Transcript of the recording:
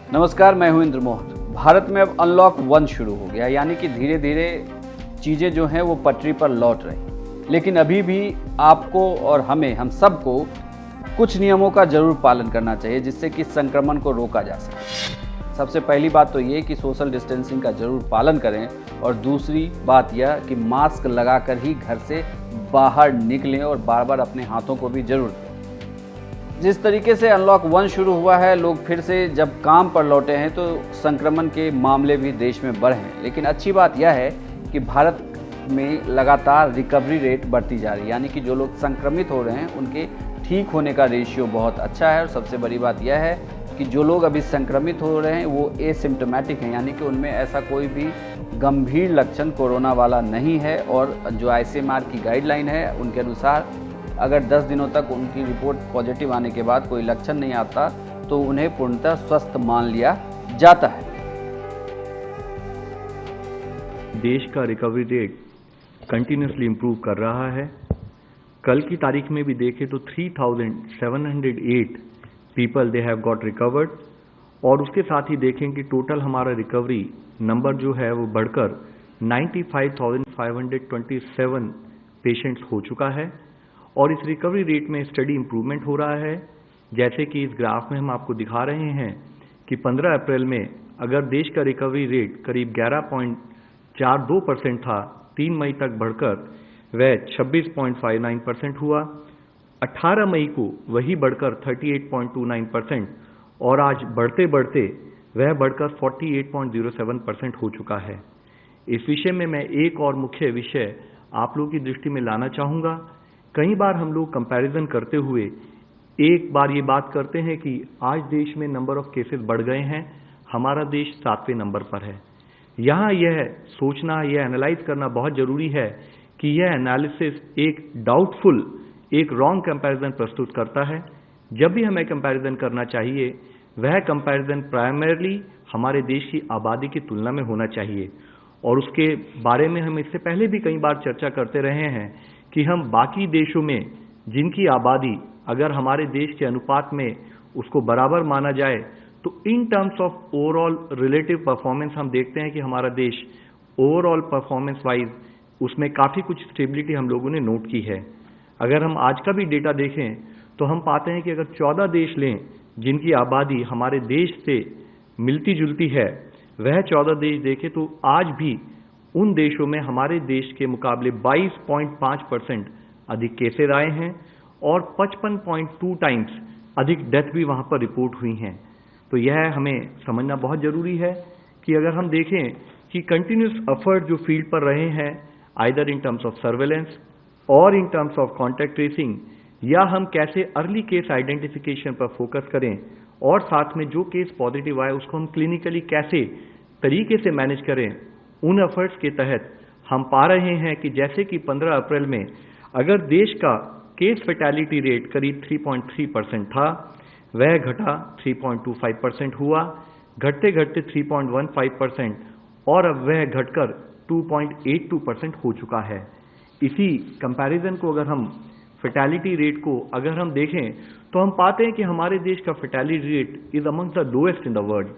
नमस्कार, मैं हूं इंद्र मोहन। भारत में अब अनलॉक 1 शुरू हो गया, यानी कि धीरे धीरे चीज़ें जो हैं वो पटरी पर लौट रही। लेकिन अभी भी आपको और हम सबको कुछ नियमों का जरूर पालन करना चाहिए, जिससे कि संक्रमण को रोका जा सके। सबसे पहली बात तो ये कि सोशल डिस्टेंसिंग का जरूर पालन करें, और दूसरी बात यह कि मास्क लगाकर ही घर से बाहर निकलें और बार बार अपने हाथों को भी जरूर धोएं। जिस तरीके से अनलॉक 1 शुरू हुआ है, लोग फिर से जब काम पर लौटे हैं तो संक्रमण के मामले भी देश में बढ़े हैं। लेकिन अच्छी बात यह है कि भारत में लगातार रिकवरी रेट बढ़ती जा रही है, यानी कि जो लोग संक्रमित हो रहे हैं उनके ठीक होने का रेशियो बहुत अच्छा है। और सबसे बड़ी बात यह है कि जो लोग अभी संक्रमित हो रहे हैं वो एसिम्प्टोमेटिक हैं, यानी कि उनमें ऐसा कोई भी गंभीर लक्षण कोरोना वाला नहीं है। और जो ICMR की गाइडलाइन है उनके अनुसार अगर 10 दिनों तक उनकी रिपोर्ट पॉजिटिव आने के बाद कोई लक्षण नहीं आता तो उन्हें पूर्णतः स्वस्थ मान लिया जाता है। देश का रिकवरी रेट कंटिन्यूसली इम्प्रूव कर रहा है। कल की तारीख में भी देखें तो 3,708 people they have got recovered, और उसके साथ ही देखें कि टोटल हमारा रिकवरी नंबर जो है वो बढ़कर 95,527 पेशेंट्स हो चुका है। और इस रिकवरी रेट में स्टडी इम्प्रूवमेंट हो रहा है। जैसे कि इस ग्राफ में हम आपको दिखा रहे हैं कि 15 अप्रैल में अगर देश का रिकवरी रेट करीब 11.42% था, 3 मई तक बढ़कर वह 26.59% हुआ। 18 मई को वही बढ़कर 38.29% और आज बढ़ते बढ़ते वह बढ़कर 48.07% हो चुका है। इस विषय में मैं एक और मुख्य विषय आप लोगों की दृष्टि में लाना चाहूँगा। कई बार हम लोग कंपैरिजन करते हुए एक बार ये बात करते हैं कि आज देश में नंबर ऑफ केसेस बढ़ गए हैं, हमारा देश 7वें नंबर पर है। यहाँ यह सोचना, यह एनालाइज करना बहुत जरूरी है कि यह एनालिसिस एक डाउटफुल, एक रॉन्ग कंपैरिजन प्रस्तुत करता है। जब भी हमें कंपैरिजन करना चाहिए वह कंपैरिजन प्राइमरली हमारे देश की आबादी की तुलना में होना चाहिए। और उसके बारे में हम इससे पहले भी कई बार चर्चा करते रहे हैं कि हम बाकी देशों में जिनकी आबादी अगर हमारे देश के अनुपात में उसको बराबर माना जाए तो इन terms of overall relative performance हम देखते हैं कि हमारा देश ओवरऑल परफॉर्मेंस वाइज उसमें काफ़ी कुछ स्टेबिलिटी हम लोगों ने नोट की है। अगर हम आज का भी डेटा देखें तो हम पाते हैं कि अगर 14 देश लें जिनकी आबादी हमारे देश से मिलती जुलती है, वह 14 देश देखें तो आज भी उन देशों में हमारे देश के मुकाबले 22.5% अधिक केसेस आए हैं और 55.2 टाइम्स अधिक डेथ भी वहां पर रिपोर्ट हुई हैं। तो यह हमें समझना बहुत जरूरी है कि अगर हम देखें कि कंटिन्यूस एफर्ट जो फील्ड पर रहे हैं, either in terms of surveillance और in terms of contact tracing, या हम कैसे अर्ली केस आइडेंटिफिकेशन पर फोकस करें और साथ में जो केस पॉजिटिव आए उसको हम क्लिनिकली कैसे तरीके से मैनेज करें, उन एफर्ट्स के तहत हम पा रहे हैं कि जैसे कि 15 अप्रैल में अगर देश का केस फैटेलिटी रेट करीब 3.3% था, वह घटा 3.25% हुआ, घटते घटते 3.15%, और अब वह घटकर 2.82% हो चुका है। इसी कंपैरिजन को अगर हम फैटेलिटी रेट को अगर हम देखें तो हम पाते हैं कि हमारे देश का fatality rate is among the lowest in the world.